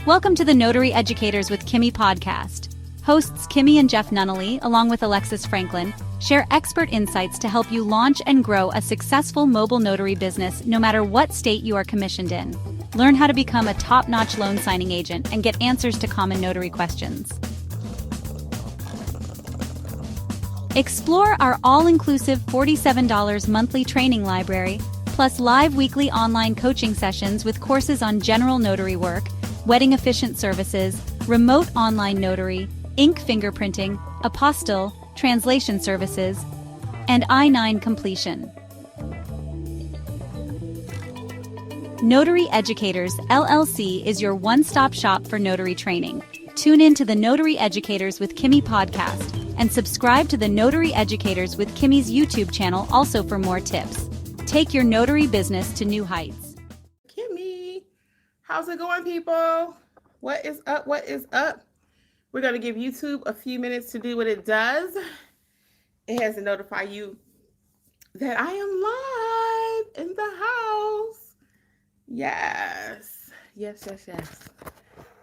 Welcome to the Notary Educators with Kimmi Podcast. Hosts Kimmi and Jeff Nunnally, along with Alexis Franklin, share expert insights to help you launch and grow a successful mobile notary business no matter what state you are commissioned in. Learn how to become a top-notch loan signing agent and get answers to common notary questions. Explore our all-inclusive $47 monthly training library, plus live weekly online coaching sessions with courses on general notary work, wedding efficient services, remote online notary, ink fingerprinting, apostille, translation services, and I-9 completion. Notary Educators, LLC is your one-stop shop for notary training. Tune in to the Notary Educators with Kimmi podcast and subscribe to the Notary Educators with Kimmi's YouTube channel also for more tips. Take your notary business to new heights. Kimmi, how's it going, people? What is up? What is up? We're going to give YouTube a few minutes to do what it does. It has to notify you that I am live in the house. Yes.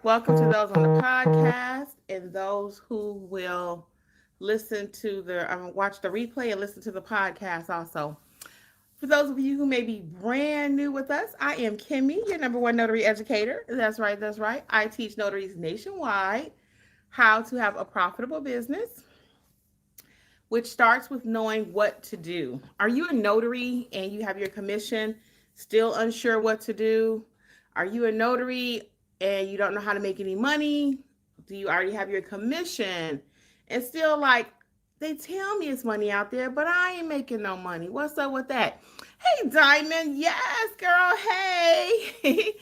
Welcome to those on the podcast and those who will listen to watch the replay and listen to the podcast also. For those of you who may be brand new with us, I am Kimmi, your number one notary educator. That's right. I teach notaries nationwide how to have a profitable business, which starts with knowing what to do. Are you a notary and you have your commission, still unsure what to do? Are you a notary and you don't know how to make any money? Do you already have your commission and still like, they tell me it's money out there, but I ain't making no money. What's up with that? Hey, Diamond. Yes, girl. Hey.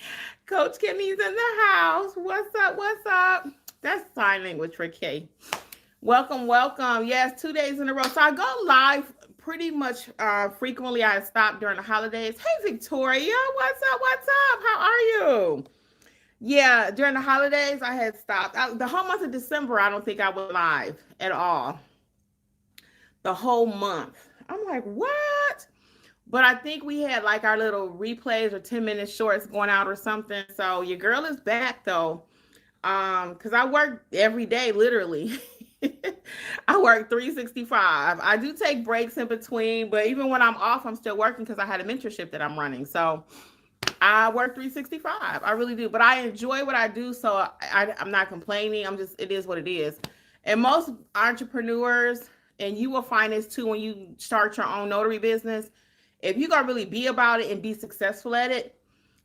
Coach Kimmy's in the house. What's up? That's sign language for K. Welcome. Yes, 2 days in a row. So I go live pretty much frequently. I stop during the holidays. Hey, Victoria. What's up? How are you? Yeah, during the holidays, I had stopped. The whole month of December, I don't think I was live at all. The whole month. I'm like, what? But I think we had like our little replays or 10-minute shorts going out or something. So your girl is back though. Because I work every day, literally. I work 365. I do take breaks in between, but even when I'm off, I'm still working because I had a mentorship that I'm running. So I work 365. I really do. But I enjoy what I do. So I'm not complaining. It is what it is. And most entrepreneurs, and you will find this too when you start your own notary business, if you're going to really be about it and be successful at it,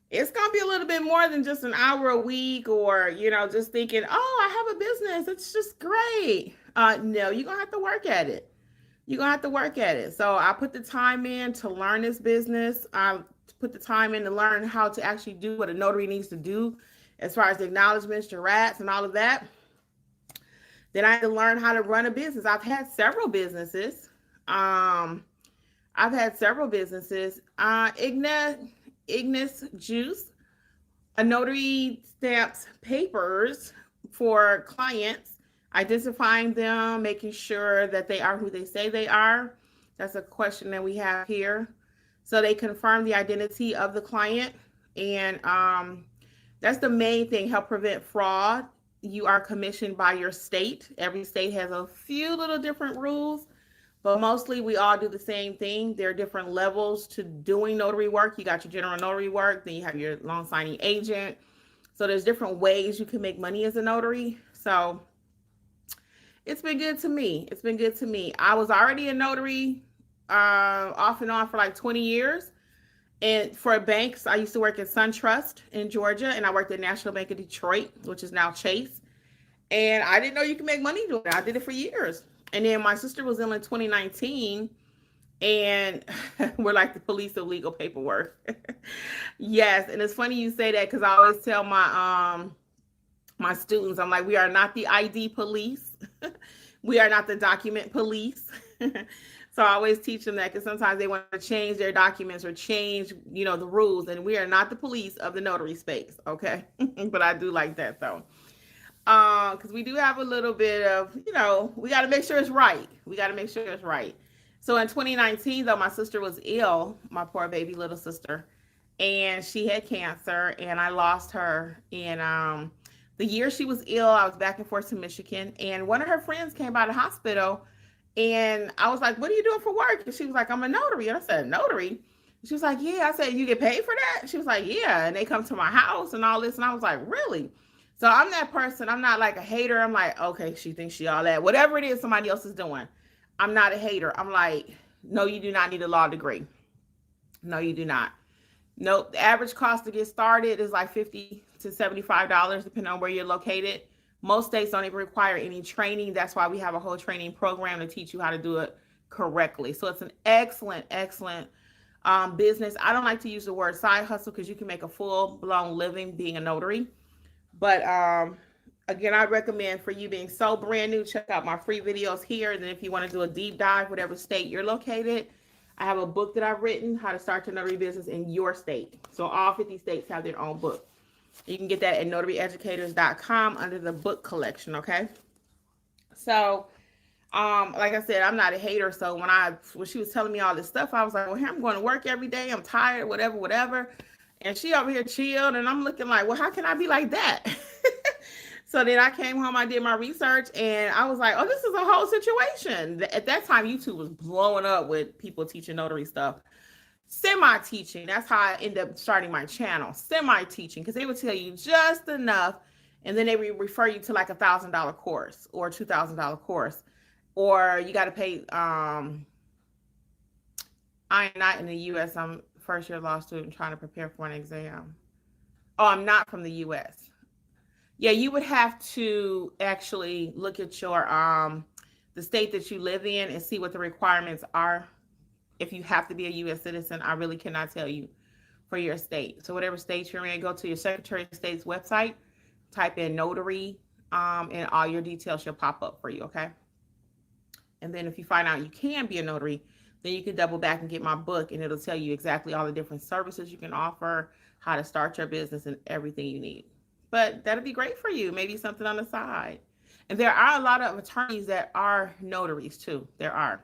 it's going to be a little bit more than just an hour a week or, just thinking, oh, I have a business. It's just great. No, you're going to have to work at it. So I put the time in to learn this business. I put the time in to learn how to actually do what a notary needs to do as far as the acknowledgments, jurats, and all of that. Then I had to learn how to run a business. I've had several businesses. Ignis Juice, a notary stamps papers for clients, identifying them, making sure that they are who they say they are. That's a question that we have here. So they confirm the identity of the client. And that's the main thing, help prevent fraud. You are commissioned by your state. Every state has a few little different rules, but mostly we all do the same thing. There are different levels to doing notary work. You got your general notary work, then you have your loan signing agent. So there's different ways you can make money as a notary. So it's been good to me. I was already a notary off and on for like 20 years. And for banks, I used to work at SunTrust in Georgia, and I worked at National Bank of Detroit, which is now Chase. And I didn't know you could make money doing it. I did it for years. And then my sister was in 2019, and we're like the police of legal paperwork. Yes, and it's funny you say that because I always tell my students, I'm like, we are not the ID police. We are not the document police. So I always teach them that because sometimes they want to change their documents or change, the rules. And we are not the police of the notary space, okay? But I do like that, though. Because we do have a little bit of, we got to make sure it's right. So in 2019, though, my sister was ill, my poor baby little sister. And she had cancer, and I lost her. And The year she was ill, I was back and forth to Michigan, and one of her friends came by the hospital, and I was like, "What are you doing for work?" And she was like, "I'm a notary." And I said, "Notary?" She was like, "Yeah." I said, "You get paid for that?" She was like, "Yeah." And they come to my house and all this, and I was like, "Really?" So I'm that person. I'm not like a hater. I'm like, okay, she thinks she all that. Whatever it is somebody else is doing, I'm not a hater. I'm like, no, you do not need a law degree. No, you do not. No, the average cost to get started is like $50 to $75, depending on where you're located. Most states don't even require any training. That's why we have a whole training program to teach you how to do it correctly. So it's an excellent, excellent business. I don't like to use the word side hustle because you can make a full-blown living being a notary. But again, I recommend for you being so brand new, check out my free videos here. And then if you want to do a deep dive, whatever state you're located, I have a book that I've written, How to Start Your Notary Business in Your State. So all 50 states have their own book. You can get that at notaryeducators.com under the book collection, okay? So, like I said, I'm not a hater. So when she was telling me all this stuff, I was like, well, here I'm going to work every day. I'm tired, whatever. And she over here chilled, and I'm looking like, well, how can I be like that? So then I came home, I did my research, and I was like, oh, this is a whole situation. At that time, YouTube was blowing up with people teaching notary stuff. Semi-teaching, that's how I ended up starting my channel. Semi-teaching, because they would tell you just enough, and then they would refer you to like $1,000 course or $2,000 course. Or you got to pay, I'm not in the U.S., I'm first year law student trying to prepare for an exam. Oh, I'm not from the U.S. Yeah, you would have to actually look at your the state that you live in and see what the requirements are. If you have to be a U.S. citizen, I really cannot tell you for your state. So whatever state you're in, go to your Secretary of State's website, type in notary, and all your details should pop up for you, okay? And then if you find out you can be a notary, then you can double back and get my book, and it'll tell you exactly all the different services you can offer, how to start your business, and everything you need. But that'll be great for you. Maybe something on the side. And there are a lot of attorneys that are notaries too. There are.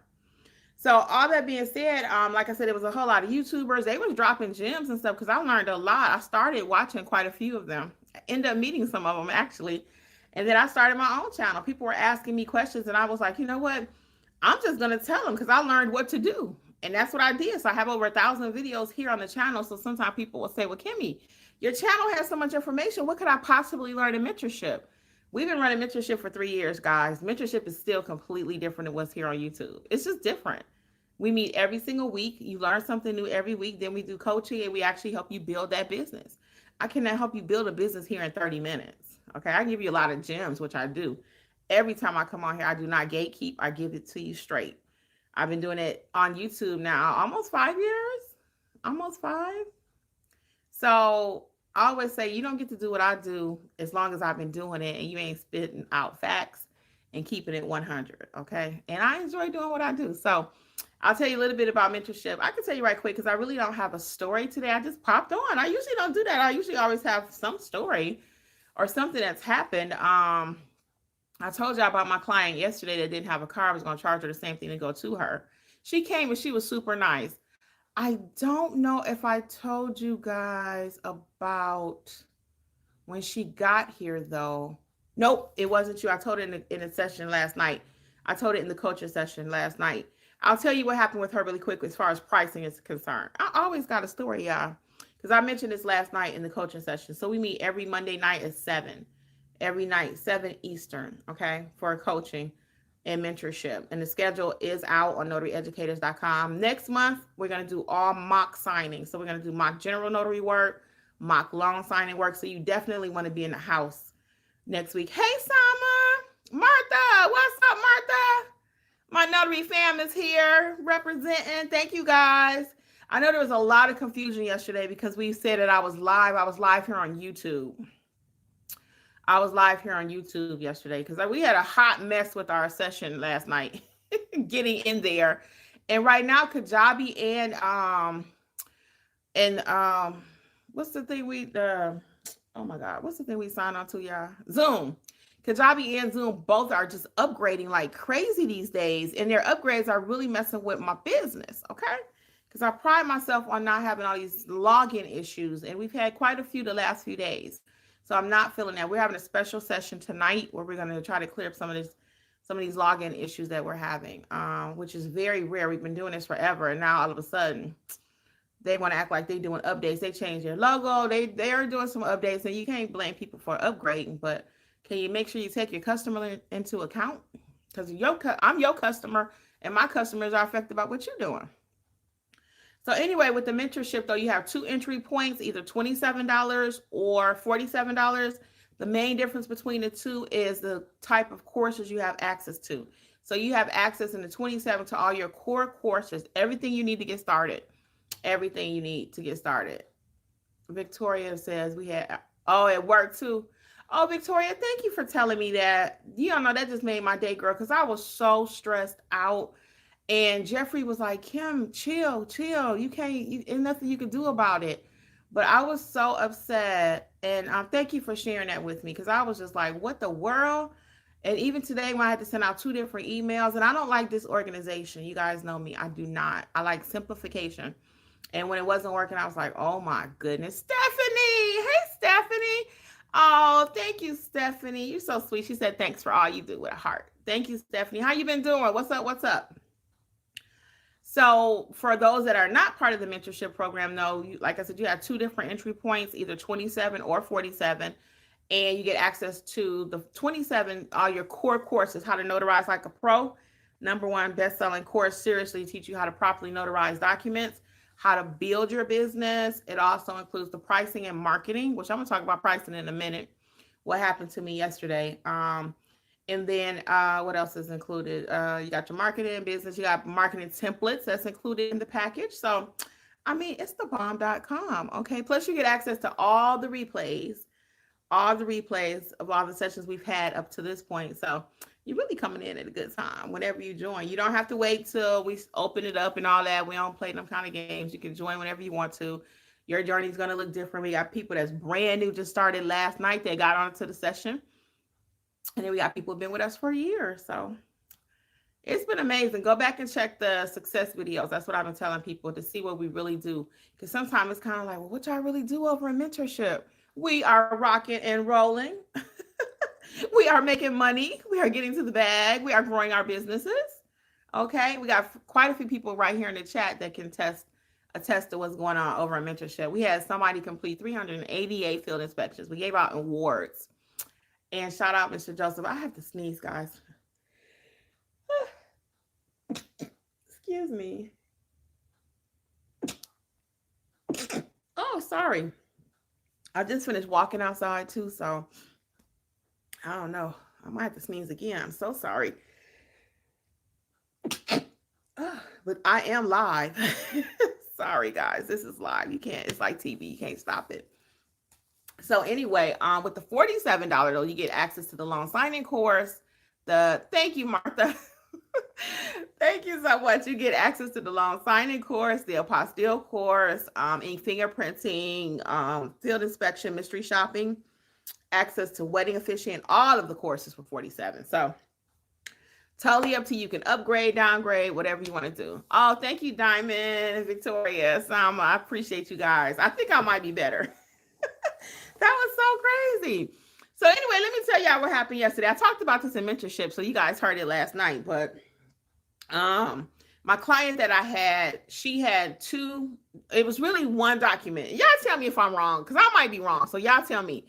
So all that being said, like I said, it was a whole lot of YouTubers. They was dropping gems and stuff because I learned a lot. I started watching quite a few of them. I ended up meeting some of them actually. And then I started my own channel. People were asking me questions and I was like, you know what? I'm just going to tell them because I learned what to do. And that's what I did. So I have over 1,000 videos here on the channel. So sometimes people will say, well, Kimmi, your channel has so much information. What could I possibly learn in mentorship? We've been running mentorship for 3 years, guys. Mentorship is still completely different than what's here on YouTube. It's just different. We meet every single week. You learn something new every week. Then we do coaching and we actually help you build that business. I cannot help you build a business here in 30 minutes. Okay, I give you a lot of gems, which I do. Every time I come on here, I do not gatekeep. I give it to you straight. I've been doing it on YouTube now almost 5 years. Almost 5. So I always say you don't get to do what I do as long as I've been doing it and you ain't spitting out facts and keeping it 100, okay? And I enjoy doing what I do. So I'll tell you a little bit about mentorship. I can tell you right quick because I really don't have a story today. I just popped on. I usually don't do that. I usually always have some story or something that's happened. I told you about my client yesterday that didn't have a car. I was going to charge her the same thing to go to her. She came and she was super nice. I don't know if I told you guys about when she got here, though. Nope, it wasn't you. I told it in a session last night. I told it in the coaching session last night. I'll tell you what happened with her really quick as far as pricing is concerned. I always got a story, y'all, because I mentioned this last night in the coaching session. So we meet every Monday night at 7. Every night, 7 Eastern, okay, for coaching and mentorship. And the schedule is out on notaryeducators.com. Next month, we're going to do all mock signing. So we're going to do mock general notary work, mock loan signing work. So you definitely want to be in the house next week. Hey, Summer. Martha. What's up, Martha? My notary fam is here representing. Thank you, guys. I know there was a lot of confusion yesterday because we said that I was live. I was live here on YouTube. I was live here on YouTube yesterday because we had a hot mess with our session last night getting in there. And right now, Kajabi and what's the thing oh my God, what's the thing we signed on to, y'all? Zoom. Kajabi and Zoom both are just upgrading like crazy these days. And their upgrades are really messing with my business, okay? Because I pride myself on not having all these login issues. And we've had quite a few the last few days. So I'm not feeling that. We're having a special session tonight where we're going to try to clear up some of these login issues that we're having, which is very rare. We've been doing this forever, and now all of a sudden they want to act like they're doing updates. They changed their logo. They are doing some updates, and you can't blame people for upgrading, but can you make sure you take your customer into account? Because I'm your customer, and my customers are affected by what you're doing. So anyway, with the mentorship, though, you have 2 entry points, either $27 or $47. The main difference between the two is the type of courses you have access to. So you have access in the 27 to all your core courses, everything you need to get started. Everything you need to get started. Victoria says we had, at work too. Oh, Victoria, thank you for telling me that. You don't know, that just made my day, girl, because I was so stressed out. And Jeffrey was like, Kim, chill. You can't, there's nothing you can do about it. But I was so upset. And thank you for sharing that with me, because I was just like, what the world? And even today, when I had to send out 2 different emails, and I don't like this organization. You guys know me. I do not. I like simplification. And when it wasn't working, I was like, oh my goodness. Stephanie. Hey, Stephanie. Oh, thank you, Stephanie. You're so sweet. She said, thanks for all you do with a heart. Thank you, Stephanie. How you been doing? What's up? So for those that are not part of the mentorship program, though, like I said, you have 2 different entry points, either 27 or 47. And you get access to the 27, all your core courses, how to notarize like a pro. #1 best-selling course, seriously teach you how to properly notarize documents, how to build your business. It also includes the pricing and marketing, which I'm going to talk about pricing in a minute. What happened to me yesterday. And then what else is included? You got your marketing business. You got marketing templates that's included in the package. So, I mean, it's thebomb.com. Okay. Plus you get access to all the replays of all the sessions we've had up to this point. So you're really coming in at a good time whenever you join. You don't have to wait till we open it up and all that. We don't play them kind of games. You can join whenever you want to. Your journey is going to look different. We got people that's brand new, just started last night. They got onto the session. And then we got people who've been with us for a year. So it's been amazing. Go back and check the success videos. That's what I've been telling people, to see what we really do. Because sometimes it's kind of like, well, what y'all really do over in mentorship? We are rocking and rolling. We are making money. We are getting to the bag. We are growing our businesses. Okay. We got quite a few people right here in the chat that can attest to what's going on over in mentorship. We had somebody complete 388 field inspections. We gave out awards. And shout out Mr. Joseph. I have to sneeze, guys. Excuse me. Oh, sorry. I just finished walking outside too, so I don't know. I might have to sneeze again. I'm so sorry. But I am live. Sorry, guys. This is live. You can't, it's like TV. You can't stop it. So anyway, with the $47, though, you get access to the loan signing course. Thank you, Martha. Thank you so much. You get access to the loan signing course, the apostille course, fingerprinting, field inspection, mystery shopping, access to wedding officiant, all of the courses for $47. So totally up to you. You can upgrade, downgrade, whatever you want to do. Oh, thank you, Diamond and Victoria. I appreciate you guys. I think I might be better. That was so crazy. So anyway, let me tell y'all what happened yesterday. I talked about this in mentorship, so you guys heard it last night. But my client that I had, she had 2. It was really 1 document. Y'all tell me if I'm wrong, because I might be wrong. So y'all tell me.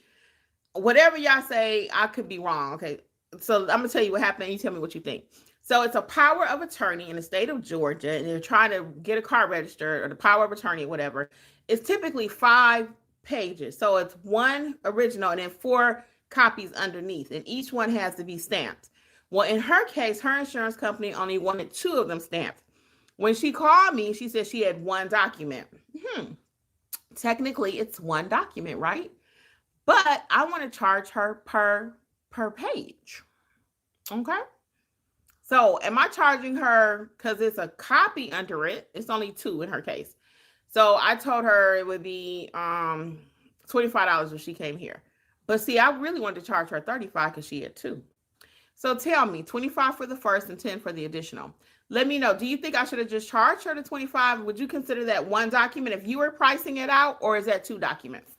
Whatever y'all say, I could be wrong. Okay. So I'm going to tell you what happened, and you tell me what you think. So it's a power of attorney in the state of Georgia, and they're trying to get a car registered, or the power of attorney, whatever. It's typically 5 pages. So it's 1 original and then 4 copies underneath, and each one has to be stamped. Well, in her case, her insurance company only wanted 2 of them stamped. When she called me, she said she had 1 document. Technically, it's 1 document, right? But I want to charge her per page. Okay. So am I charging her because it's a copy under it? It's only 2 in her case. So I told her it would be $25 if she came here. But see, I really wanted to charge her $35 because she had 2. So tell me, $25 for the first and $10 for the additional. Let me know. Do you think I should have just charged her the $25? Would you consider that 1 document if you were pricing it out, or is that 2 documents?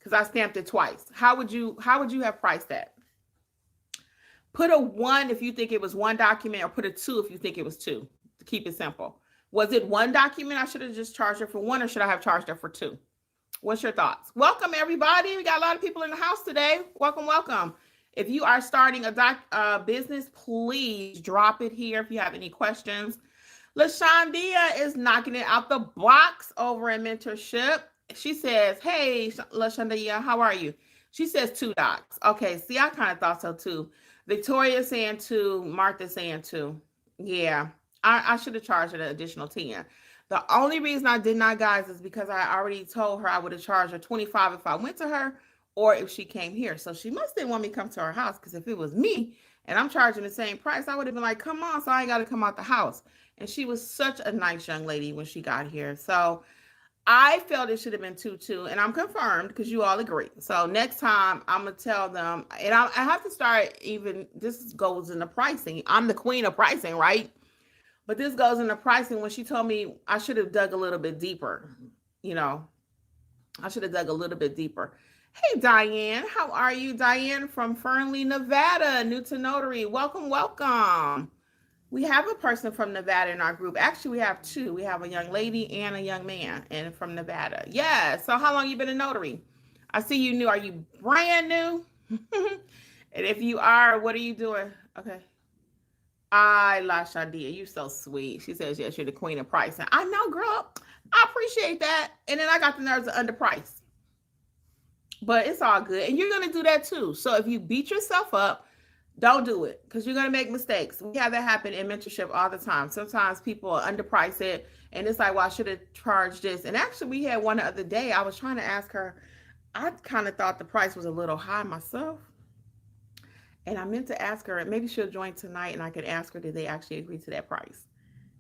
because I stamped it twice. How would you have priced that? Put a 1 if you think it was one document, or put a 2 if you think it was 2, to keep it simple. Was it one document? I should have just charged her for 1, or should I have charged her for 2? What's your thoughts? Welcome, everybody. We got a lot of people in the house today. Welcome, welcome. If you are starting a business, please drop it here if you have any questions. LaShondia is knocking it out the box over in mentorship. She says, hey, LaShondia, how are you? She says 2 docs. Okay, see, I kind of thought so too. Victoria saying 2, Martha saying 2. Yeah, I should have charged her an additional 10. The only reason I did not, guys, is because I already told her I would have charged her 25 if I went to her, or if she came here. So she must didn't want me to come to her house, because if it was me and I'm charging the same price, I would have been like, come on, so I ain't got to come out the house. And she was such a nice young lady when she got here. So I felt it should have been 2, and I'm confirmed because you all agree. So next time I'm going to tell them, and I have to start, even this goes into pricing. I'm the queen of pricing, right? But this goes into pricing. When she told me I should have dug a little bit deeper, I should have dug a little bit deeper. Hey, Diane, how are you? Diane from Fernley, Nevada, new to Notary. Welcome, welcome. We have a person from Nevada in our group. Actually, we have 2. We have a young lady and a young man, and from Nevada. Yeah. So how long you been a notary? I see you new. Are you brand new? And if you are, what are you doing? Okay. LaShondia, you so sweet. She says, yes, you're the queen of pricing. I know, girl. I appreciate that. And then I got the nerves of underpriced. But it's all good. And you're going to do that too. So if you beat yourself up, don't do it, because you're going to make mistakes. We have that happen in mentorship all the time. Sometimes people underprice it, and it's like, well, I should have charged this. And actually, we had one the other day. I was trying to ask her. I kind of thought the price was a little high myself. And I meant to ask her, and maybe she'll join tonight, and I could ask her, did they actually agree to that price?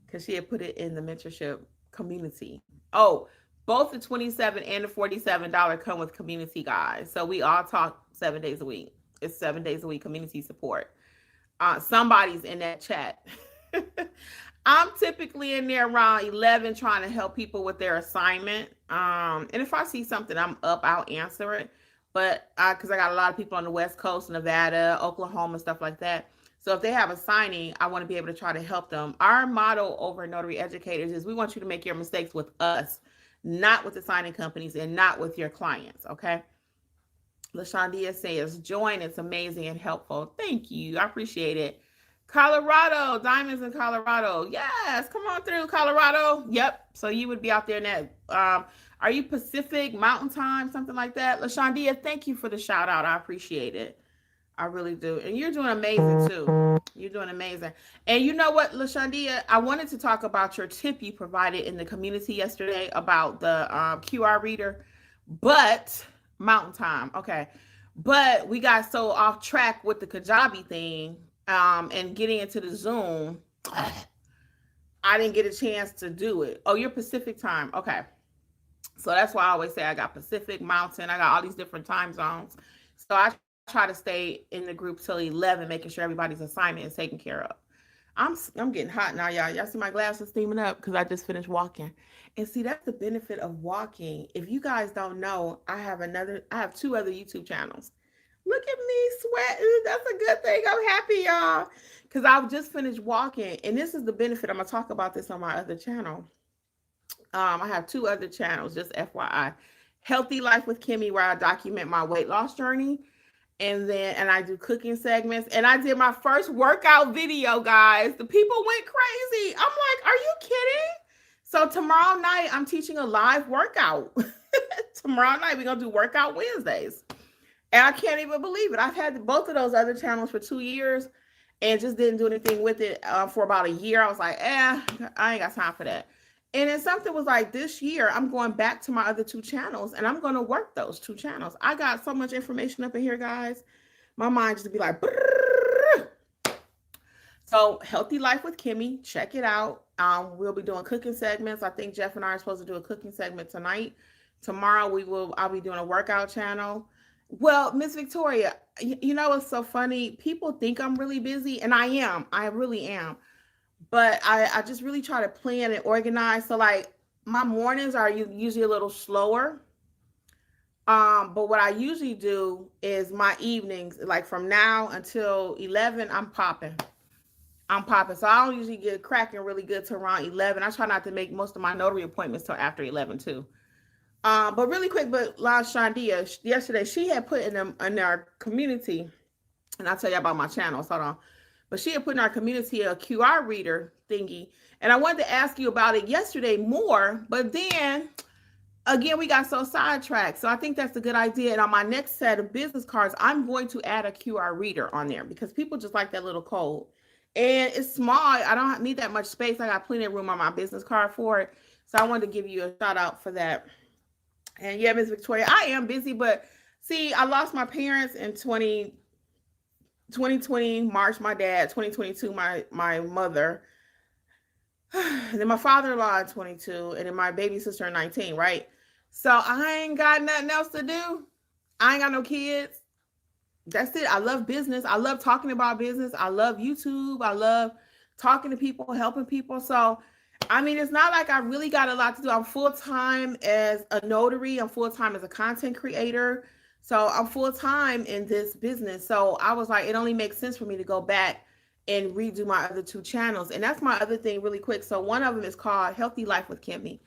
Because she had put it in the mentorship community. Oh, both the $27 and the $47 come with community, guys. So we all talk 7 days a week. It's 7 days a week community support. Somebody's in that chat. I'm typically in there around 11 trying to help people with their assignment. And if I see something I'm up, I'll answer it. But because I got a lot of people on the West Coast, Nevada, Oklahoma, stuff like that. So if they have a signing, I want to be able to try to help them. Our motto over Notary Educators is we want you to make your mistakes with us, not with the signing companies and not with your clients, okay? LaShondia says, join. It's amazing and helpful. Thank you. I appreciate it. Colorado, Diamonds in Colorado. Yes, come on through, Colorado. Yep. So you would be out there in that. Are you Pacific Mountain Time, something like that? LaShondia, thank you for the shout out. I appreciate it. I really do. And you're doing amazing too. You're doing amazing. And you know what, LaShondia, I wanted to talk about your tip you provided in the community yesterday about the QR reader, but Mountain Time. Okay. But we got so off track with the Kajabi thing and getting into the Zoom. I didn't get a chance to do it. Oh, you're Pacific time. Okay. So that's why I always say I got Pacific, Mountain. I got all these different time zones. So I try to stay in the group till 11, making sure everybody's assignment is taken care of. I'm getting hot now, y'all. Y'all see my glasses steaming up because I just finished walking. And see, that's the benefit of walking. If you guys don't know, I have 2 other YouTube channels. Look at me sweating. That's a good thing. I'm happy, y'all, because I've just finished walking. And this is the benefit. I'm going to talk about this on my other channel. I have 2 other channels, just FYI. Healthy Life with Kimmi, where I document my weight loss journey. And I do cooking segments. And I did my first workout video, guys. The people went crazy. I'm like, are you kidding? So tomorrow night, I'm teaching a live workout. Tomorrow night, we're going to do Workout Wednesdays. And I can't even believe it. I've had both of those other channels for 2 years and just didn't do anything with it for about a year. I was like, I ain't got time for that. And then something was like, this year, I'm going back to my other 2 channels, and I'm going to work those 2 channels. I got so much information up in here, guys. My mind just be like, brrr. So Healthy Life with Kimmi, check it out. We'll be doing cooking segments. I think Jeff and I are supposed to do a cooking segment tonight. Tomorrow, I'll be doing a workout channel. Well, Miss Victoria, you know what's so funny? People think I'm really busy, and I am. I really am. But I just really try to plan and organize. So like my mornings are usually a little slower. But what I usually do is my evenings, like from now until 11, I'm popping. I'm popping. So I don't usually get cracking really good till around 11. I try not to make most of my notary appointments till after 11 too. But really quick, but La Shandia, yesterday, she had put in our community, and I'll tell you about my channels. Hold on. But she had put in our community a QR reader thingy. And I wanted to ask you about it yesterday more, but then again, we got so sidetracked. So I think that's a good idea. And on my next set of business cards, I'm going to add a QR reader on there because people just like that little code. And it's small. I don't need that much space. I got plenty of room on my business card for it. So I wanted to give you a shout out for that. And yeah, Miss Victoria, I am busy, but see, I lost my parents in 2020 March, my dad, 2022, my mother. And then my father-in-law in 22, and then my baby sister in 19, right? So I ain't got nothing else to do. I ain't got no kids. That's it. I love business. I love talking about business. I love YouTube. I love talking to people, helping people. So, I mean, it's not like I really got a lot to do. I'm full-time as a notary. I'm full-time as a content creator. So I'm full-time in this business. So I was like, it only makes sense for me to go back and redo my other two channels. And that's my other thing really quick. So one of them is called Healthy Life with Kimmi.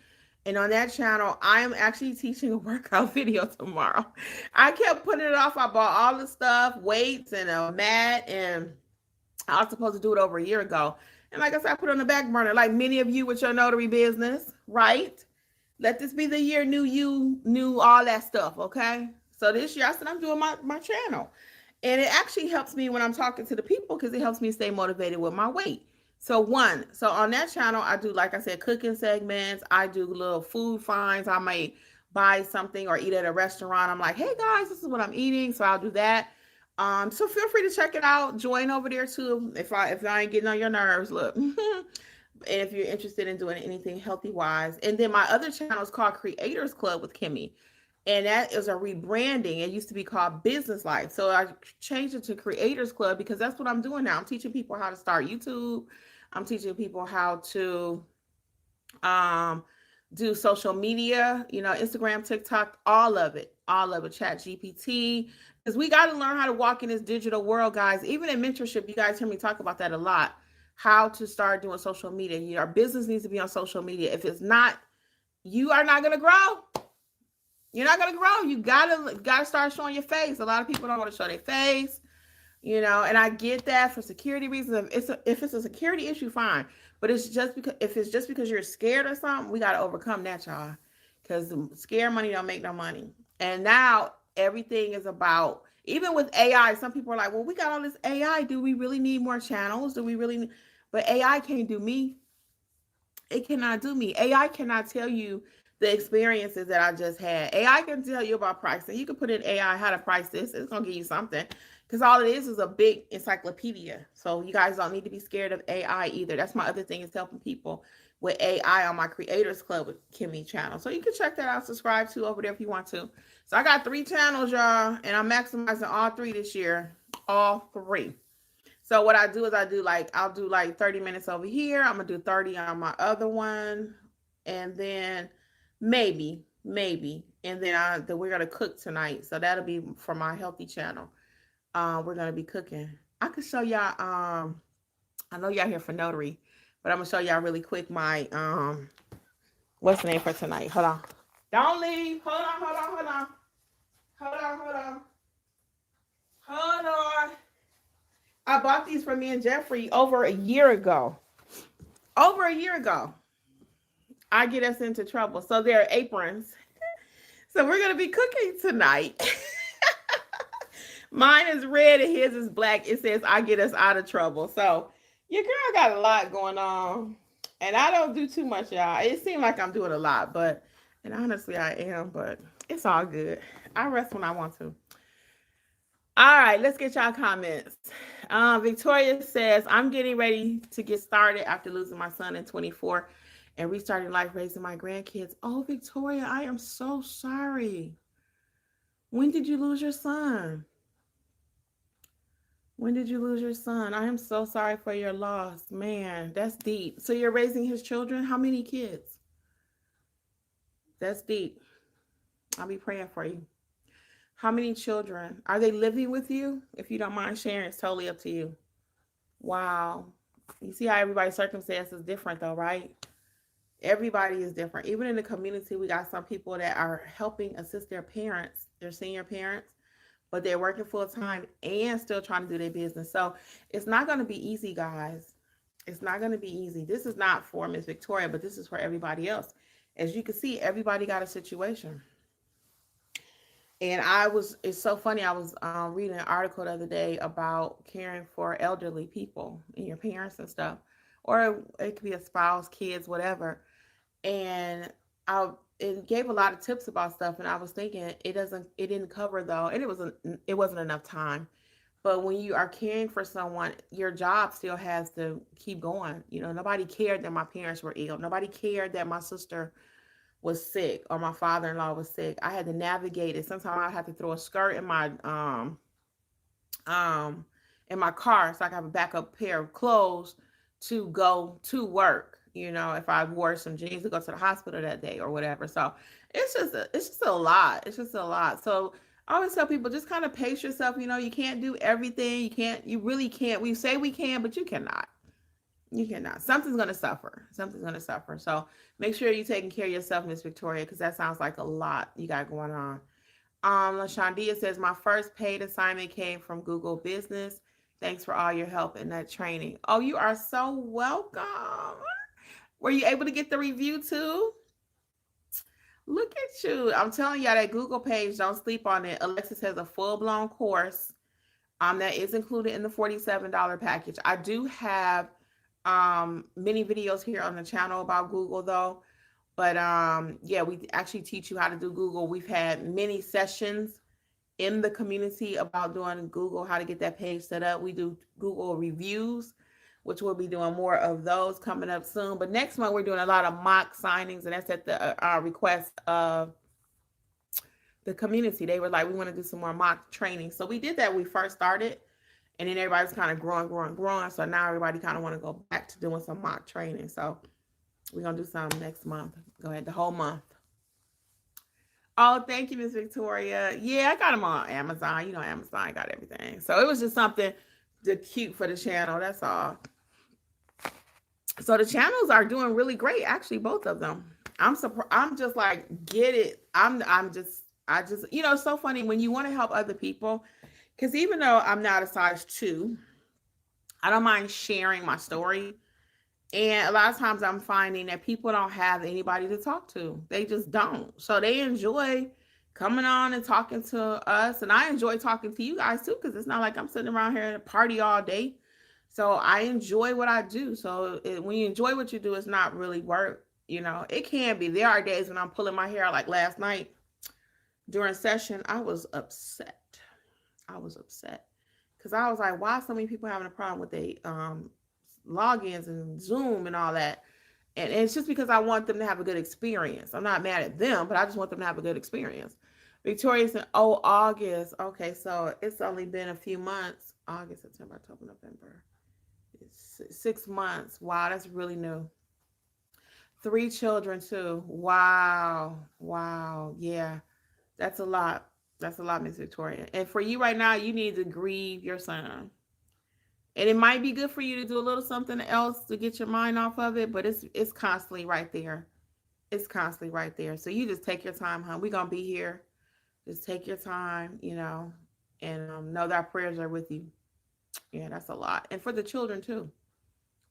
And on that channel, I am actually teaching a workout video tomorrow. I kept putting it off. I bought all the stuff, weights and a mat, and I was supposed to do it over a year ago. And like I said, I put it on the back burner, like many of you with your notary business, right? Let this be the year, new you, new all that stuff, okay? So this year, I said, I'm doing my channel. And it actually helps me when I'm talking to the people because it helps me stay motivated with my weight. So on that channel, I do, like I said, cooking segments. I do little food finds. I might buy something or eat at a restaurant. I'm like, hey guys, this is what I'm eating. So I'll do that. So feel free to check it out. Join over there too. If I ain't getting on your nerves, look. And if you're interested in doing anything healthy wise. And then my other channel is called Creators Club with Kimmi. And that is a rebranding. It used to be called Business Life. So I changed it to Creators Club because that's what I'm doing now. I'm teaching people how to start YouTube. I'm teaching people how to do social media, Instagram, TikTok, all of it, Chat GPT. Because we got to learn how to walk in this digital world, guys. Even in mentorship, you guys hear me talk about that a lot. How to start doing social media. Our business needs to be on social media. If it's not, you are not going to grow. You're not gonna grow. You gotta start showing your face. A lot of people don't want to show their face, and I get that for security reasons. If it's a security issue, fine. But if it's just because you're scared or something, we gotta overcome that, y'all. Because scare money don't make no money. And now everything is about, even with AI. Some people are like, well, we got all this AI. Do we really need more channels? Do we really need? But AI can't do me. It cannot do me. AI cannot tell you the experiences that I just had. AI can tell you about pricing. You can put in AI how to price this. It's going to give you something because all it is a big encyclopedia. So you guys don't need to be scared of AI either. That's my other thing, is helping people with AI on my Creators Club with Kimmi channel. So you can check that out, subscribe to over there if you want to. So I got 3 channels, y'all, and I'm maximizing all 3 this year. All 3. So what I do is I'll do like 30 minutes over here. I'm going to do 30 on my other one. And then maybe. And then we're going to cook tonight. So that'll be for my healthy channel. We're going to be cooking. I could show y'all, I know y'all here for notary, but I'm going to show y'all really quick my, what's the name for tonight? Hold on. Don't leave. Hold on. I bought these for me and Jeffrey over a year ago. I get us into trouble. So they're aprons. So we're going to be cooking tonight. Mine is red and his is black. It says, I get us out of trouble. So your girl got a lot going on. And I don't do too much, y'all. It seems like I'm doing a lot, and honestly I am, but it's all good. I rest when I want to. All right, let's get y'all comments. Victoria says, I'm getting ready to get started after losing my son in 24 and restarting life raising my grandkids. Oh, Victoria, I am so sorry. When did you lose your son? I am so sorry for your loss. Man, that's deep. So you're raising his children? How many kids? That's deep. I'll be praying for you. How many children? Are they living with you? If you don't mind sharing, it's totally up to you. Wow. You see how everybody's circumstance is different though, right? Everybody is different. Even in the community, we got some people that are helping assist their parents, their senior parents, but they're working full time and still trying to do their business. So it's not going to be easy, guys. It's not going to be easy. This is not for Miss Victoria, but this is for everybody else. As you can see, everybody got a situation. And it's so funny. I was reading an article the other day about caring for elderly people and your parents and stuff, or it could be a spouse, kids, whatever. And it gave a lot of tips about stuff. And I was thinking it didn't cover though, and it wasn't enough time. But when you are caring for someone, your job still has to keep going. You know, nobody cared that my parents were ill. Nobody cared that my sister was sick or my father-in-law was sick. I had to navigate it. Sometimes I had to throw a skirt um in my car so I could have a backup pair of clothes to go to work. You know, if I wore some jeans to go to the hospital that day or whatever. So it's just a lot. It's just a lot. So I always tell people just kind of pace yourself. You know, you can't do everything. You really can't. We say we can, but you cannot. You cannot. Something's going to suffer. Something's going to suffer. So make sure you're taking care of yourself, Miss Victoria, because that sounds like a lot you got going on. LaShondia says, my first paid assignment came from Google Business. Thanks for all your help in that training. Oh, you are so welcome. Were you able to get the review too? Look at you. I'm telling y'all that Google page, don't sleep on it. Alexis has a full-blown course that is included in the $47 package. I do have many videos here on the channel about Google though. But yeah, we actually teach you how to do Google. We've had many sessions in the community about doing Google, how to get that page set up. We do Google reviews, which we'll be doing more of those coming up soon. But next month, we're doing a lot of mock signings, and that's at the request of the community. They were like, we want to do some more mock training. So we did that when we first started, and then everybody's kind of growing. So now everybody kind of want to go back to doing some mock training. So we're going to do some next month. Go ahead, the whole month. Oh, thank you, Miss Victoria. Yeah, I got them on Amazon. You know, Amazon got everything. So it was just something to cute for the channel. That's all. So the channels are doing really great, actually, both of them. I'm surprised. I'm just like, get it. I just, you know, it's so funny when you want to help other people, because even though I'm not a size 2, I don't mind sharing my story. And a lot of times I'm finding that people don't have anybody to talk to. They just don't. So they enjoy coming on and talking to us. And I enjoy talking to you guys too, because it's not like I'm sitting around here at a party all day. So I enjoy what I do. So when you enjoy what you do, it's not really work. You know, it can be. There are days when I'm pulling my hair, like last night during session, I was upset. Because I was like, why so many people having a problem with the logins and Zoom and all that? And it's just because I want them to have a good experience. I'm not mad at them, but I just want them to have a good experience. Victoria said, oh, August. Okay, so it's only been a few months. August, September, October, November. It's 6 months. Wow, that's really new. 3 children too. Wow. Yeah, that's a lot. That's a lot, Miss Victoria. And for you right now, you need to grieve your son. And it might be good for you to do a little something else to get your mind off of it, but it's constantly right there. It's constantly right there. So you just take your time, hon. We're going to be here. Just take your time, you know, and know that our prayers are with you. Yeah, that's a lot. And for the children too.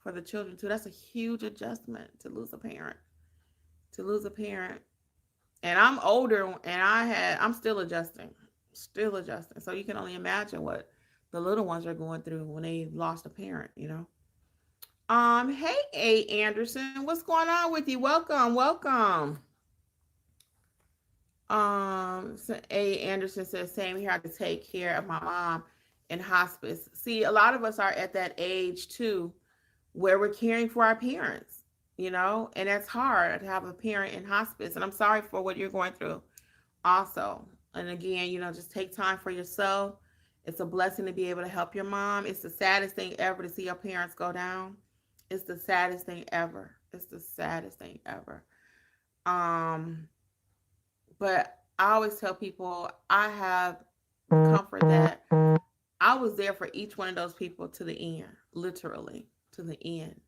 That's a huge adjustment to lose a parent. And I'm older, and I'm still adjusting. So you can only imagine what the little ones are going through when they lost a parent, you know. Hey, A. Anderson, what's going on with you? Welcome. So A. Anderson says, same here. I have to take care of my mom in hospice. See, a lot of us are at that age too, where we're caring for our parents, you know, and that's hard to have a parent in hospice. And I'm sorry for what you're going through also. And again, you know, just take time for yourself. It's a blessing to be able to help your mom. It's the saddest thing ever to see your parents go down. It's the saddest thing ever. But I always tell people I have the comfort that I was there for each one of those people to the end, literally to the end.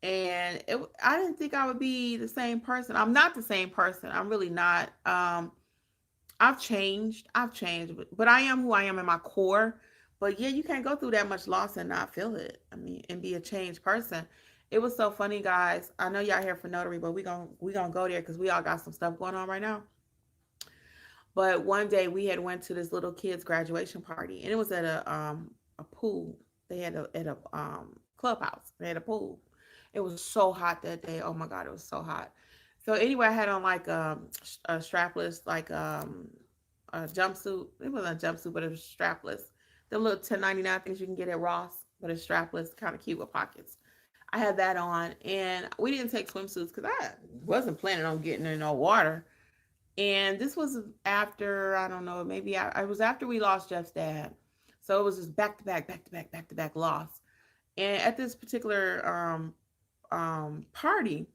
And I didn't think I would be the same person. I'm not the same person. I'm really not. I've changed. I've changed, but I am who I am in my core. But yeah, you can't go through that much loss and not feel it. I mean, and be a changed person. It was so funny, guys. I know y'all here for notary, but we gonna go there because we all got some stuff going on right now. But one day we had went to this little kid's graduation party, and it was at a pool. They had at a clubhouse. They had a pool. It was so hot that day. Oh my god, it was so hot. So anyway, I had on like a strapless like a jumpsuit. It wasn't a jumpsuit, but it was strapless. The little 10.99 things you can get at Ross, but it's strapless, kind of cute with pockets. I had that on, and we didn't take swimsuits because I wasn't planning on getting in no water. And this was after, I don't know, maybe I was after we lost Jeff's dad. So it was just back to back, back to back, back to back loss. And at this particular party,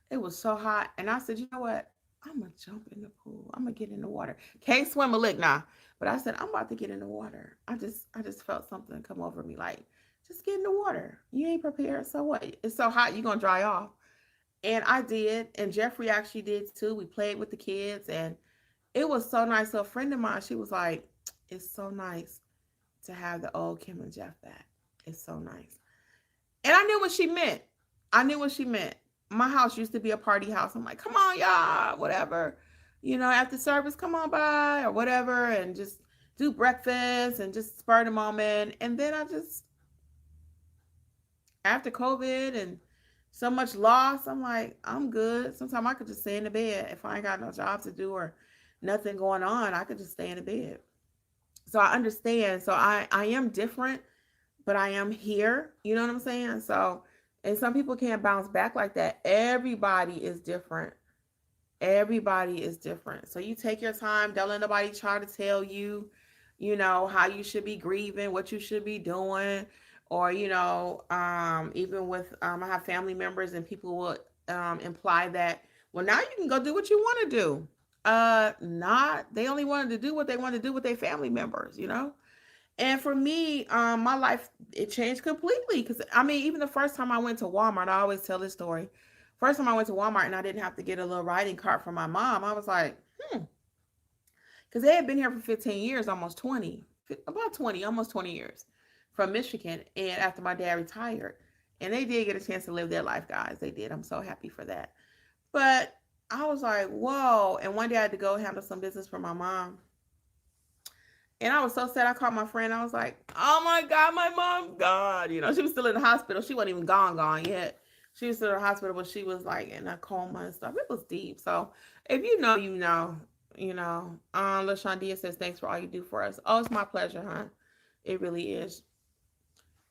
it was so hot. And I said, you know what? I'm going to jump in the pool. I'm going to get in the water. Can't swim a lick now. But I said, I'm about to get in the water. I just felt something come over me like, just get in the water. You ain't prepared. So what? It's so hot, you're going to dry off. And I did, and Jeffrey actually did too. We played with the kids, and it was so nice. So a friend of mine, she was like, it's so nice to have the old Kim and Jeff back. It's so nice. And I knew what she meant. I knew what she meant. My house used to be a party house. I'm like, come on, y'all, whatever. After service, come on by or whatever, and just do breakfast and just spur the moment. And then after COVID and so much loss, I'm like, I'm good. Sometimes I could just stay in the bed. If I ain't got no job to do or nothing going on, I could just stay in the bed. So I understand. So I am different, but I am here. You know what I'm saying? So, and some people can't bounce back like that. Everybody is different. Everybody is different. So you take your time. Don't let nobody try to tell you, how you should be grieving, what you should be doing. Or, even with, I have family members and people will imply that, well, now you can go do what you want to do. Not, they only wanted to do what they wanted to do with their family members. And for me, my life, it changed completely. Because, I mean, even the first time I went to Walmart, I always tell this story. First time I went to Walmart and I didn't have to get a little writing cart from my mom, I was like, because they had been here for 15 years, almost 20, about 20, almost 20 years from Michigan. And after my dad retired, and they did get a chance to live their life, guys. They did. I'm so happy for that. But I was like, whoa. And one day I had to go handle some business for my mom. And I was so sad. I called my friend. I was like, oh my God, my mom gone. She was still in the hospital. She wasn't even gone yet. She was still in the hospital, but she was like in a coma and stuff. It was deep. So if you know, you know. LaShondia says, thanks for all you do for us. Oh, it's my pleasure, huh? It really is.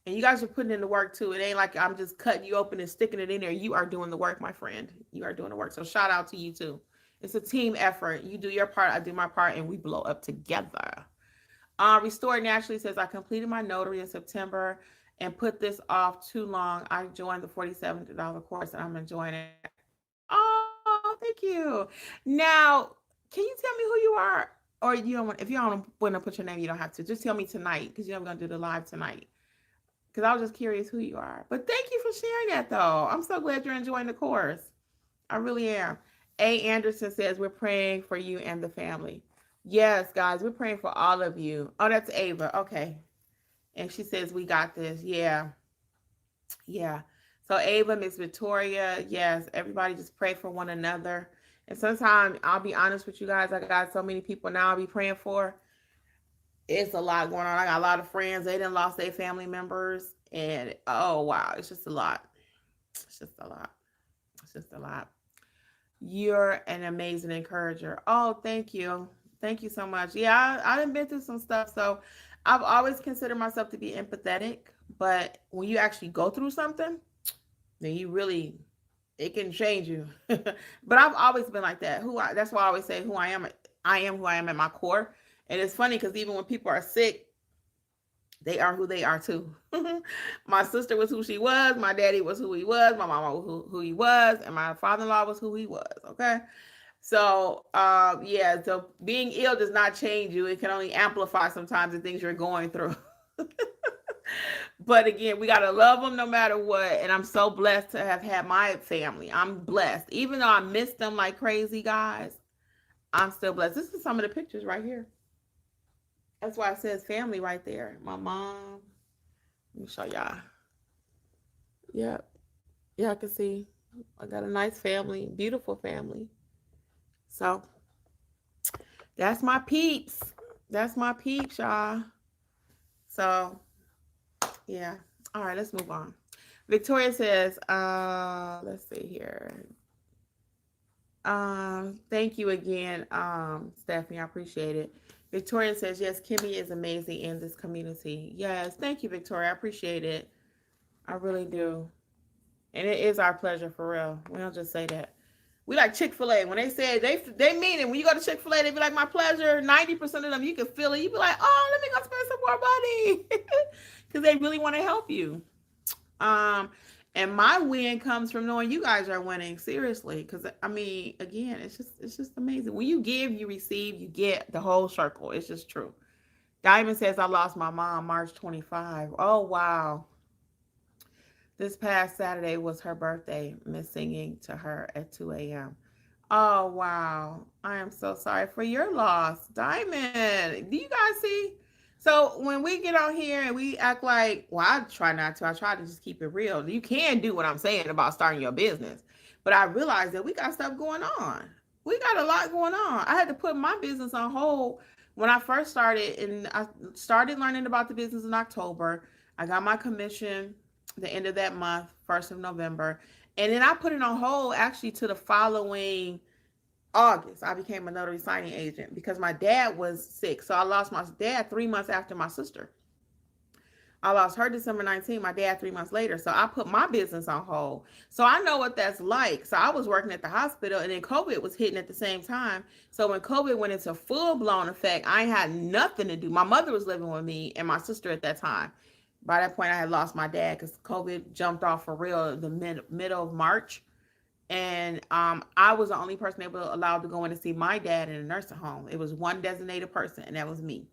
And you guys are putting in the work too. It ain't like I'm just cutting you open and sticking it in there. You are doing the work, my friend. You are doing the work. So shout out to you too. It's a team effort. You do your part, I do my part, and we blow up together. Restore Naturally says, I completed my notary in September and put this off too long. I joined the $47 course and I'm enjoying it. Oh, thank you. Now, can you tell me who you are? Or if you don't want to put your name, you don't have to. Just tell me tonight, because we're going to do the live tonight. Because I was just curious who you are. But thank you for sharing that, though. I'm so glad you're enjoying the course. I really am. A. Anderson says, we're praying for you and the family. Yes, guys, we're praying for all of you. Oh, that's Ava. Okay. And she says, we got this. Yeah. So Ava, Miss Victoria, yes, everybody just pray for one another. And sometimes, I'll be honest with you guys, I got so many people now I'll be praying for. It's a lot going on. I got a lot of friends. They done lost their family members. And, oh, wow, it's just a lot. You're an amazing encourager. Oh, thank you. Thank you so much. Yeah, I done been through some stuff. So I've always considered myself to be empathetic. But when you actually go through something, then it can change you. But I've always been like that. That's why I always say who I am who I am at my core. And it's funny because even when people are sick, they are who they are too. My sister was who she was. My daddy was who he was. My mama was who he was. And my father-in-law was who he was. Okay. So, yeah, so being ill does not change you. It can only amplify sometimes the things you're going through. But again, we got to love them no matter what. And I'm so blessed to have had my family. I'm blessed. Even though I miss them like crazy, guys, I'm still blessed. This is some of the pictures right here. That's why it says family right there. My mom. Let me show y'all. Yep. Yeah, I can see. I got a nice family, beautiful family. So that's my peeps. That's my peeps, y'all. So yeah. All right, let's move on. Victoria says, let's see here. Thank you again, Stephanie. I appreciate it. Victoria says, yes, Kimmi is amazing in this community. Yes, thank you, Victoria. I appreciate it. I really do. And it is our pleasure, for real. We don't just say that. We like Chick-fil-A. When they say they mean it. When you go to Chick-fil-A, they be like, my pleasure. 90% of them, you can feel it. You be like, oh, let me go spend some more money. Because they really want to help you. And my win comes from knowing you guys are winning, seriously. Because I mean, again, it's just amazing. When you give, you receive, you get the whole circle. It's just true. Diamond says, I lost my mom March 25. Oh, wow. This past Saturday was her birthday. Miss singing to her at 2 a.m. Oh, wow. I am so sorry for your loss. Diamond, do you guys see? So when we get on here and we act like, well, I try not to. I try to just keep it real. You can do what I'm saying about starting your business. But I realized that we got stuff going on. We got a lot going on. I had to put my business on hold when I first started. And I started learning about the business in October. I got my commission the end of that month, 1st of November. And then I put it on hold actually to the following August. I became a notary signing agent because my dad was sick. So I lost my dad 3 months after my sister. I lost her December 19th, my dad 3 months later. So I put my business on hold. So I know what that's like. So I was working at the hospital and then COVID was hitting at the same time. So when COVID went into full blown effect, I had nothing to do. My mother was living with me and my sister at that time. By that point, I had lost my dad because COVID jumped off for real the middle of March. And I was the only person allowed to go in and see my dad in a nursing home. It was one designated person, and that was me.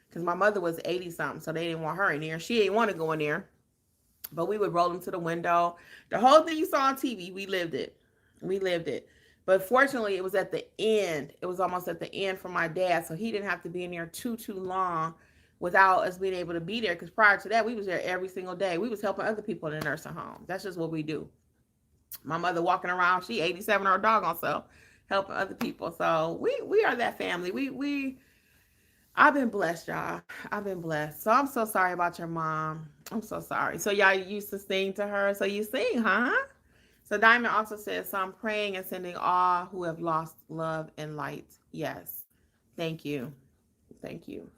Because my mother was 80-something, so they didn't want her in there. She didn't want to go in there. But we would roll them to the window. The whole thing you saw on TV, we lived it. We lived it. But fortunately, it was at the end. It was almost at the end for my dad, so he didn't have to be in there too long without us being able to be there. Because prior to that, we was there every single day. We was helping other people in the nursing home. That's just what we do. My mother walking around, she 87, her doggone self, helping other people. So we are that family. I've been blessed, y'all. I've been blessed. So I'm so sorry about your mom. I'm so sorry. So y'all used to sing to her. So you sing, huh? So Diamond also says, so I'm praying and sending all who have lost love and light. Yes. Thank you. Thank you.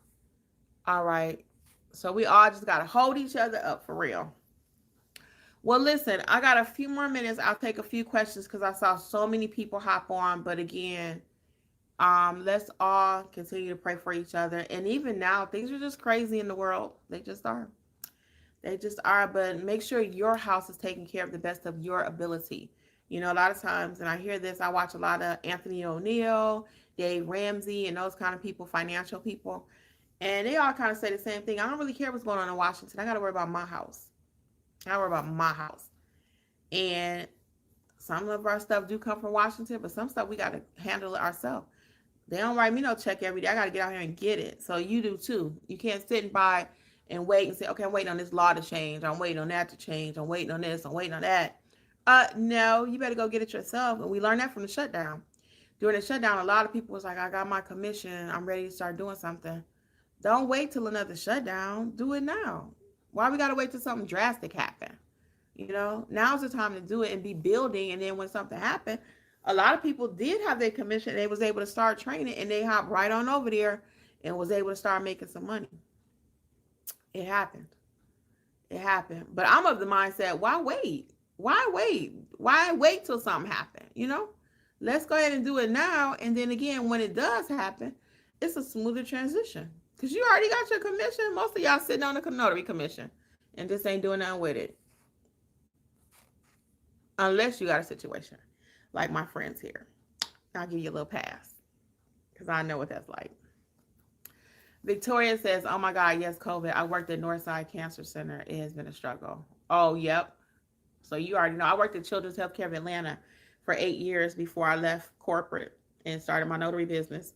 All right. So we all just got to hold each other up for real. Well, listen, I got a few more minutes. I'll take a few questions because I saw so many people hop on. But again, let's all continue to pray for each other. And even now, things are just crazy in the world. They just are. They just are. But make sure your house is taken care of the best of your ability. You know, a lot of times, and I hear this, I watch a lot of Anthony O'Neill, Dave Ramsey, and those kind of people, financial people. And they all kind of say the same thing. I don't really care what's going on in Washington. I got to worry about my house. I worry about my house. And some of our stuff do come from Washington, but some stuff we got to handle it ourselves. They don't write me no check every day. I got to get out here and get it. So you do too. You can't sit and buy and wait and say, okay, I'm waiting on this law to change. I'm waiting on that to change. I'm waiting on this. I'm waiting on that. No, you better go get it yourself. And we learned that from the shutdown. During the shutdown, a lot of people was like, I got my commission. I'm ready to start doing something. Don't wait till another shutdown. Do it now. Why we got to wait till something drastic happen? You know, now's the time to do it and be building. And then when something happened, a lot of people did have their commission. They was able to start training and they hopped right on over there and was able to start making some money. It happened. It happened. But I'm of the mindset, why wait? Why wait? Why wait till something happen? You know, let's go ahead and do it now. And then again, when it does happen, it's a smoother transition. Because you already got your commission. Most of y'all sitting on a notary commission and just ain't doing nothing with it. Unless you got a situation like my friends here. I'll give you a little pass because I know what that's like. Victoria says, oh my God, yes, COVID. I worked at Northside Cancer Center. It has been a struggle. Oh, yep. So you already know. I worked at Children's Healthcare of Atlanta for 8 years before I left corporate and started my notary business.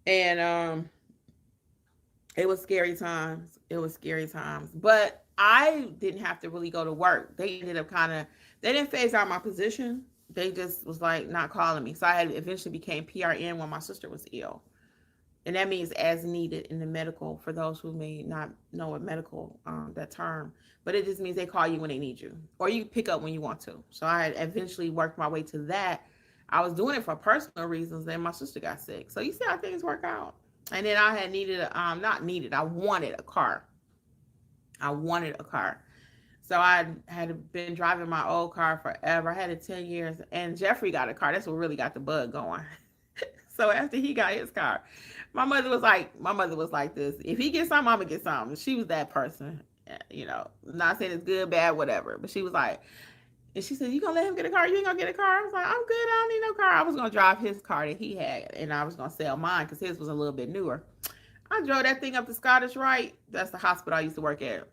And it was scary times. But I didn't have to really go to work. They ended up they didn't phase out my position. They just was like not calling me. So I had eventually became PRN when my sister was ill. And that means as needed in the medical, for those who may not know what medical, that term. But it just means they call you when they need you. Or you pick up when you want to. So I had eventually worked my way to that. I was doing it for personal reasons. Then my sister got sick. So you see how things work out. And then I had I wanted a car. So I had been driving my old car forever. I had it 10 years. And Jeffrey got a car. That's what really got the bug going. So after he got his car, my mother was like this. If he gets something, I'm going to get something. She was that person. You know, not saying it's good, bad, whatever. But she was like, and she said, you going to let him get a car? You ain't going to get a car? I was like, I'm good. I don't need no car. I was going to drive his car that he had. And I was going to sell mine because his was a little bit newer. I drove that thing up to Scottish Rite. That's the hospital I used to work at.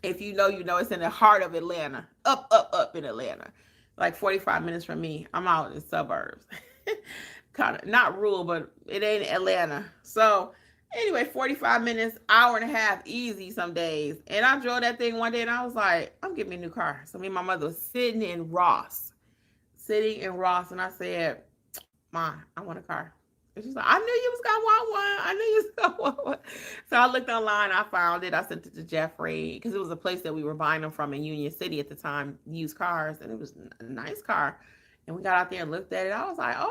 If you know, you know, it's in the heart of Atlanta. Up in Atlanta. Like 45 minutes from me. I'm out in the suburbs. Kind of not rural, but it ain't Atlanta. So anyway, 45 minutes, hour and a half, easy some days. And I drove that thing one day and I was like, I'm getting me a new car. So me and my mother was sitting in Ross. And I said, Ma, I want a car. And she's like, I knew you was gonna want one. So I looked online, I found it. I sent it to Jeffrey because it was a place that we were buying them from in Union City at the time, used cars. And it was a nice car. And we got out there and looked at it. I was like, okay.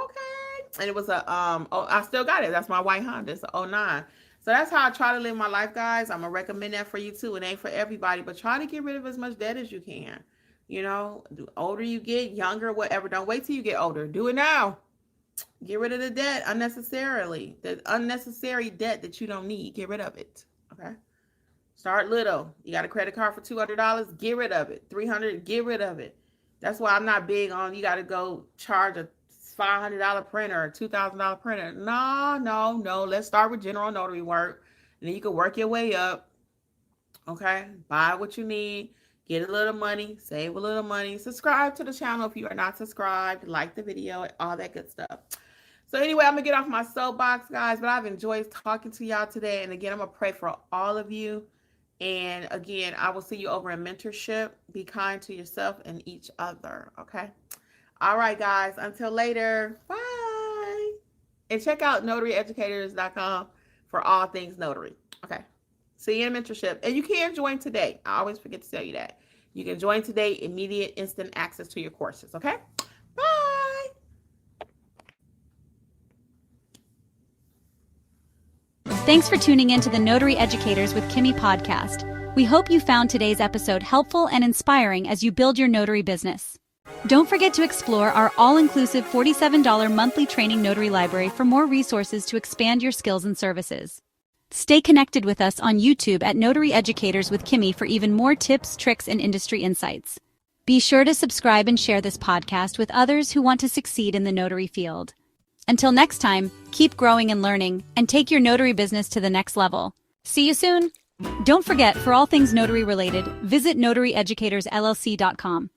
And it was I still got it. That's my white Honda. It's a 09. So that's how I try to live my life, guys. I'm going to recommend that for you too. It ain't for everybody, but try to get rid of as much debt as you can. You know, the older you get, younger, whatever. Don't wait till you get older. Do it now. Get rid of the debt unnecessarily. The unnecessary debt that you don't need. Get rid of it. Okay. Start little. You got a credit card for $200. Get rid of it. $300. Get rid of it. That's why I'm not big on you got to go charge a $500 printer or $2,000 printer. No. Let's start with general notary work. And then you can work your way up. Okay. Buy what you need. Get a little money. Save a little money. Subscribe to the channel if you are not subscribed. Like the video. All that good stuff. So anyway, I'm going to get off my soapbox, guys. But I've enjoyed talking to y'all today. And again, I'm going to pray for all of you. And again, I will see you over in mentorship. Be kind to yourself and each other. Okay. All right, guys. Until later. Bye. And check out notaryeducators.com for all things notary. Okay. See you in mentorship. And you can join today. I always forget to tell you that. You can join today. Immediate, instant access to your courses. Okay. Bye. Thanks for tuning in to the Notary Educators with Kimmi podcast. We hope you found today's episode helpful and inspiring as you build your notary business. Don't forget to explore our all-inclusive $47 monthly training notary library for more resources to expand your skills and services. Stay connected with us on YouTube at Notary Educators with Kimmi for even more tips, tricks, and industry insights. Be sure to subscribe and share this podcast with others who want to succeed in the notary field. Until next time, keep growing and learning, and take your notary business to the next level. See you soon! Don't forget, for all things notary related, visit notaryeducatorsllc.com.